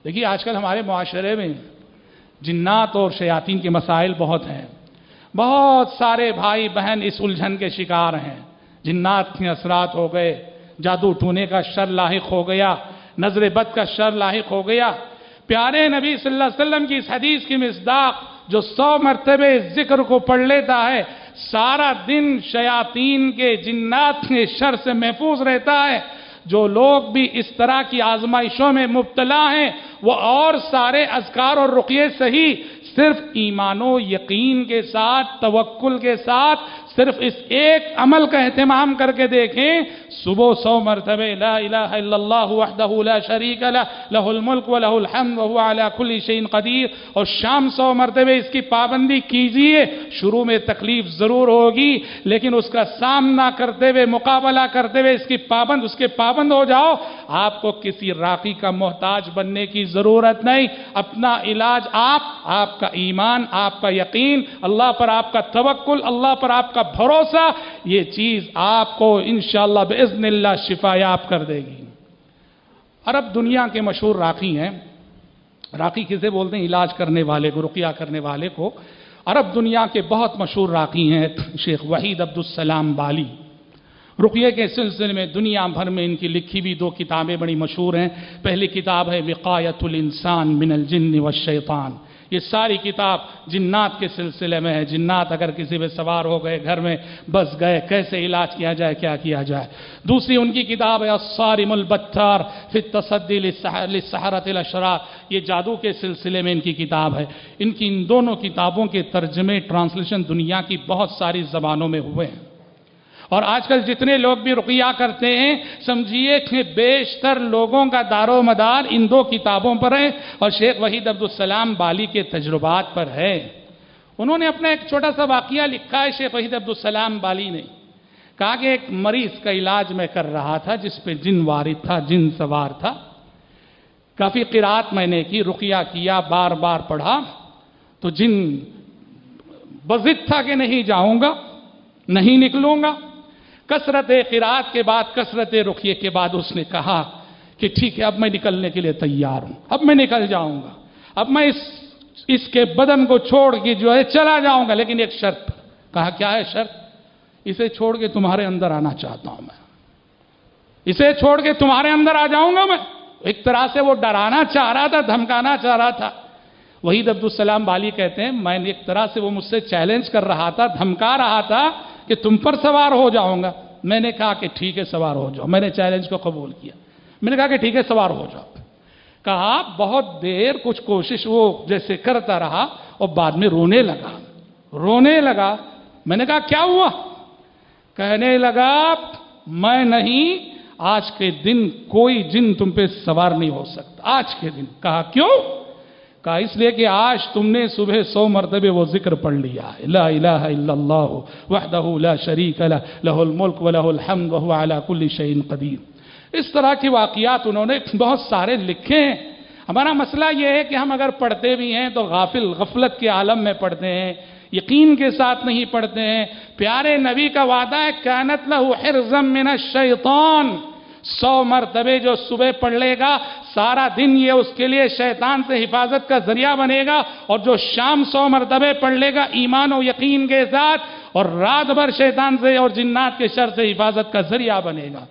دیکھیے آج کل ہمارے معاشرے میں جنات اور شیاطین کے مسائل بہت ہیں. بہت سارے بھائی بہن اس الجھن کے شکار ہیں. جنات کے اثرات ہو گئے، جادو ٹونے کا شر لاحق ہو گیا، نظر بد کا شر لاحق ہو گیا. پیارے نبی صلی اللہ علیہ وسلم کی اس حدیث کی مصداق جو 100 مرتبہ ذکر کو پڑھ لیتا ہے سارا دن شیاطین کے جنات کے شر سے محفوظ رہتا ہے. جو لوگ بھی اس طرح کی آزمائشوں میں مبتلا ہیں وہ اور سارے اذکار اور رقیے صحیح صرف ایمان و یقین کے ساتھ توکل کے ساتھ صرف اس ایک عمل کا اہتمام کر کے دیکھیں. صبح 100 مرتبہ لا الہ الا اللہ وحدہ لا شریک لہ لہ الملک و لہ الحمد وہو علی کل شیء قدیر، اور شام 100 مرتبہ اس کی پابندی کیجئے. شروع میں تکلیف ضرور ہوگی لیکن اس کا سامنا کرتے ہوئے مقابلہ کرتے ہوئے اس کے پابند ہو جاؤ. آپ کو کسی راقی کا محتاج بننے کی ضرورت نہیں. اپنا علاج آپ کا ایمان، آپ کا یقین، اللہ پر آپ کا توکل، اللہ پر آپ کا بھروسہ، یہ چیز آپ کو انشاءاللہ باذن اللہ شفا یاب کر دے گی. عرب دنیا کے مشہور راقی ہیں. راقی کسے بولتے ہیں؟ علاج کرنے والے کو، رقیہ کرنے والے کو. عرب دنیا کے بہت مشہور راقی ہیں شیخ وحید عبدالسلام بالی. رقیہ کے سلسلے میں دنیا بھر میں ان کی لکھی بھی 2 کتابیں بڑی مشہور ہیں. پہلی کتاب ہے وقایۃ الانسان من الجن والشیطان. یہ ساری کتاب جنات کے سلسلے میں ہے. جنات اگر کسی پہ سوار ہو گئے، گھر میں بس گئے، کیسے علاج کیا جائے، کیا کیا جائے. دوسری ان کی کتاب ہے الصارم البتار فی التصدی للسحرۃ الاشرار. یہ جادو کے سلسلے میں ان کی کتاب ہے. ان دونوں کتابوں کے ترجمے ٹرانسلیشن دنیا کی بہت ساری زبانوں میں ہوئے ہیں. اور آج کل جتنے لوگ بھی رقیہ کرتے ہیں سمجھیے کہ بیشتر لوگوں کا دار و مدار ان 2 کتابوں پر ہے اور شیخ وحید عبدالسلام بالی کے تجربات پر ہے. انہوں نے اپنا ایک چھوٹا سا واقعہ لکھا ہے. شیخ وحید عبدالسلام بالی نے کہا کہ ایک مریض کا علاج میں کر رہا تھا جس پہ جن وارد تھا، جن سوار تھا. کافی قرات میں نے کی، رقیہ کیا، بار بار پڑھا تو جن بضد تھا کہ نہیں جاؤں گا، نہیں نکلوں گا. کثرت قرات کے بعد، کثرت رقیے کے بعد اس نے کہا کہ ٹھیک ہے اب میں نکلنے کے لیے تیار ہوں، اب میں نکل جاؤں گا، اب میں اس کے بدن کو چھوڑ کے جو ہے چلا جاؤں گا، لیکن ایک شرط. کہا کیا ہے شرط؟ اسے چھوڑ کے تمہارے اندر آنا چاہتا ہوں میں، اسے چھوڑ کے تمہارے اندر آ جاؤں گا میں. ایک طرح سے وہ ڈرانا چاہ رہا تھا، دھمکانا چاہ رہا تھا. وحید عبدالسلام بالی کہتے ہیں میں نے ایک طرح سے وہ مجھ سے چیلنج کر رہا تھا، دھمکا رہا تھا کہ تم پر سوار ہو جاؤں گا. میں نے کہا کہ ٹھیک ہے سوار ہو جاؤ. میں نے چیلنج کو قبول کیا. میں نے کہا کہ ٹھیک ہے سوار ہو جاؤ. کہا بہت دیر کچھ کوشش وہ جیسے کرتا رہا اور بعد میں رونے لگا. میں نے کہا کیا ہوا؟ کہنے لگا میں نہیں، آج کے دن کوئی جن تم پہ سوار نہیں ہو سکتا، آج کے دن. کہا کیوں؟ کہا اس لیے کہ آج تم نے صبح 100 مرتبہ وہ ذکر پڑھ لیا ہے لا الہ الا اللہ وحدہ لا شریک لہ لہ الملک و لہ الحمد وہو علی کل شیء قدیر. اس طرح کے واقعات انہوں نے بہت سارے لکھے ہیں. ہمارا مسئلہ یہ ہے کہ ہم اگر پڑھتے بھی ہیں تو غفلت کے عالم میں پڑھتے ہیں، یقین کے ساتھ نہیں پڑھتے ہیں. پیارے نبی کا وعدہ ہے کانت لہ حرزا من الشیطان. 100 مرتبہ جو صبح پڑھ لے گا سارا دن یہ اس کے لیے شیطان سے حفاظت کا ذریعہ بنے گا، اور جو شام 100 مرتبہ پڑھ لے گا ایمان و یقین کے ساتھ اور رات بھر شیطان سے اور جنات کے شر سے حفاظت کا ذریعہ بنے گا.